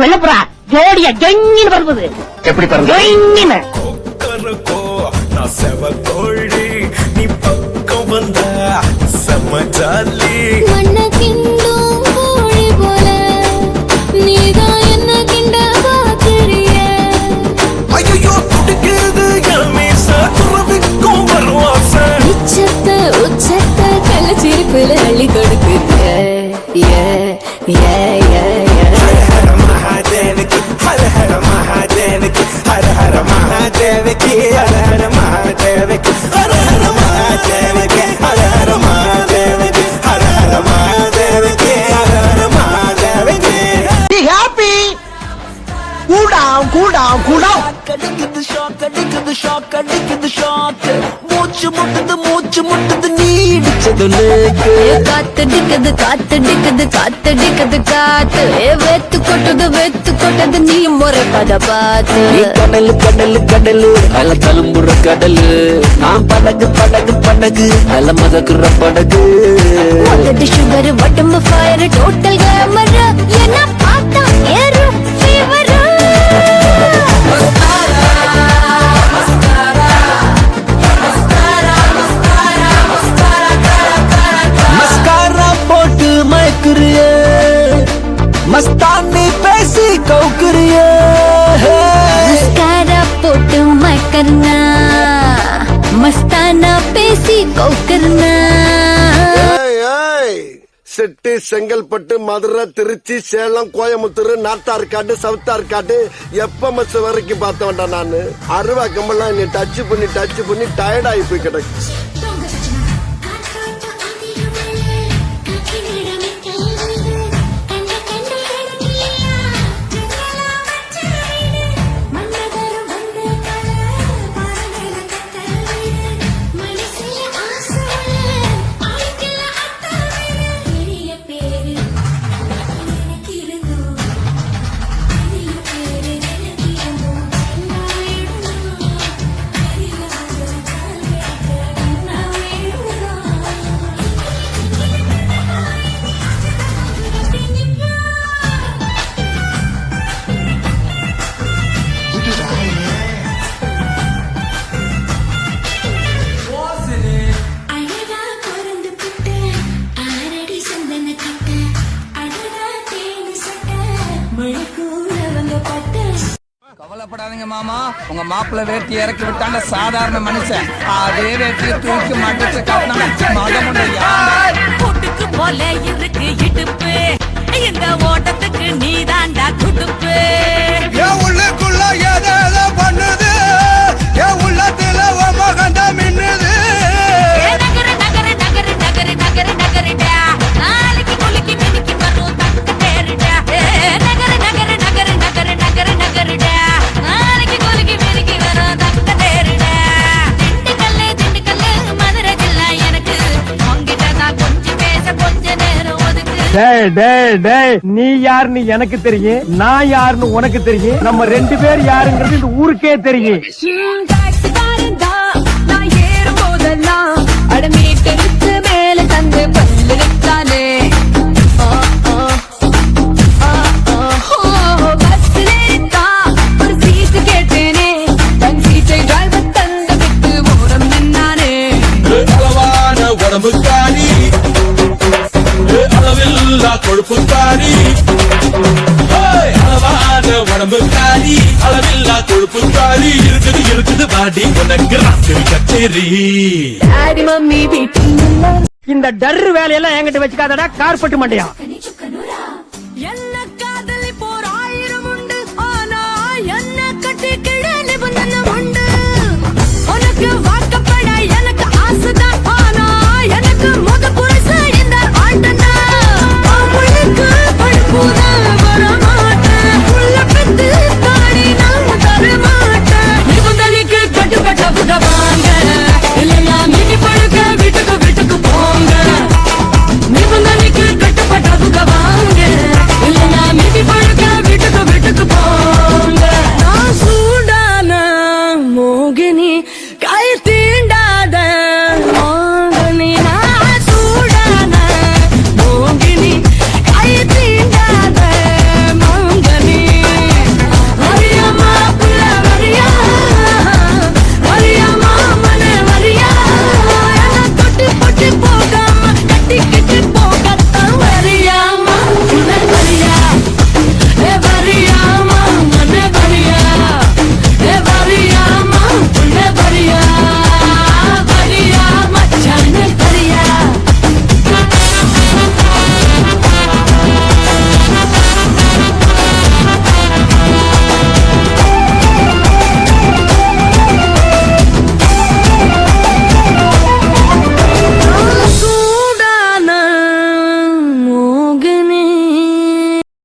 வெள்ளப்புறா ஜோடியா ஜொங்கின்னு பறக்குது. எப்படி பறந்து ஜொங்கின்னு நான் செவத்தோழி நீ பக்கம் வந்த செம்மஜாலி மண்ண கிண்டும் கோழி போல நீதான் என்ன கிண்ட பாக்குறிய. ஐயோ துடிக்கிறது எமீச துறவிக்கும் வருவாச உச்சத்த உச்சத்த கள்ளச்சிரிப்புல அள்ளி கொடுக்குற. Hara Mahadevaki Hara Hara Mahadevaki Hara Hara Mahadevaki Hara Hara Mahadevaki Hara Hara Mahadevaki Hara Hara Mahadevaki Hara Hara Mahadevaki Hara Hara Mahadevaki. Be happy. Cool down, cool down, cool down. அடிக்குது ஷாக் அடிக்குது ஷாக் அடிக்குது ஷாக் மூச்சு முட்டுது நீ இடிச்சது நேக்கு காத்தடிக்குது காத்தடிக்குது காத்தடிக்குது காத்து வெத்து கொட்டது நீ முறை பத பார்த்து. கடலு கடலு கடலு அல தழும்புற கடலு நான் படகு படகு படகு அல மதக்குற படகு உதடு சுகர் உடம்பு ஃபயர் டோட்டல் கேமர என்ன பார்த்தா ஏறும் ஃபீவர். மஸ்காரா போட்டு மயக்குறிய மஸ்தானி பேசி கவுக்குறிய மஸ்காரா போட்டு மக்கர்னா மஸ்தானா பேசி கவுக்கர்னா. செட்டி செங்கல்பட்டு மதுரை திருச்சி சேலம் கோயம்புத்தூர் நார்த்தார்காடு சவுத்தார்காடு எப்ப வரைக்கும் பார்த்த வேண்டாம். நானு அருவா கம்பெல்லாம் நீ டச் பண்ணி டயர்ட் ஆகி போய் கிடக்கு. கவலைப்படாதீங்க மாமா, உங்க மாப்பிள்ள வேட்டி இறக்கி விட்டாண்ட சாதாரண மனுஷன் அதே வேட்டியை தூக்கி மாட்டு கூட்டுக்கு போல இருக்கு இடுப்பு இந்த ஓட்டத்துக்கு நீதாண்டா துடுப்பு. என் உள்ளுக்குள்ள எதை பண்ணுது என் உள்ளத்துல மகந்த மின்னுது. நகரு நகரு நகரு நகரு நகரு நகருடா நாளைக்கு குலுக்கி மினிக்கு வரும் தக்க பேருடா. நகரு நகரு நகரு நகரு நகரு நகருடா நாளைக்கு குலுக்கி மினிக்கு வரும் தக்க பேருடா. திண்டுக்கல்லு மதுரை ஜில்லா எனக்கு உங்கிட்ட நான் கொஞ்சம் பேச கொஞ்ச நேரம் ஒதுக்கு. நீ யாருன்னு எனக்கு தெரியும், நான் யாருன்னு உனக்கு தெரியும், நம்ம ரெண்டு பேர் யாருங்கிறது இந்த ஊருக்கே தெரியும். நான் ஏறும் போதெல்லாம் அடமீட்டருக்கு மேல தந்து பல்லு வைத்தானே. பஸ்ல ஒரு சீட்டு கேட்டேனே தன் சீட்டை டிரைவர் தந்த விட்டு ஓரம் நின்னானே. அளவான உடம்புக்காரி அளவில்லா கொழுப்புக்காரி அளவான உடம்புக்காரி அளவில்லா கொழுப்புக்காரி இருக்குது பாடி உனக்கு ராத்திரி கச்சேரி. டாடி மம்மி வீட்டில் இந்த டர்ரு வேலையெல்லாம் என்கிட்ட வச்சுக்காதடா கார்பெட் மண்டையா.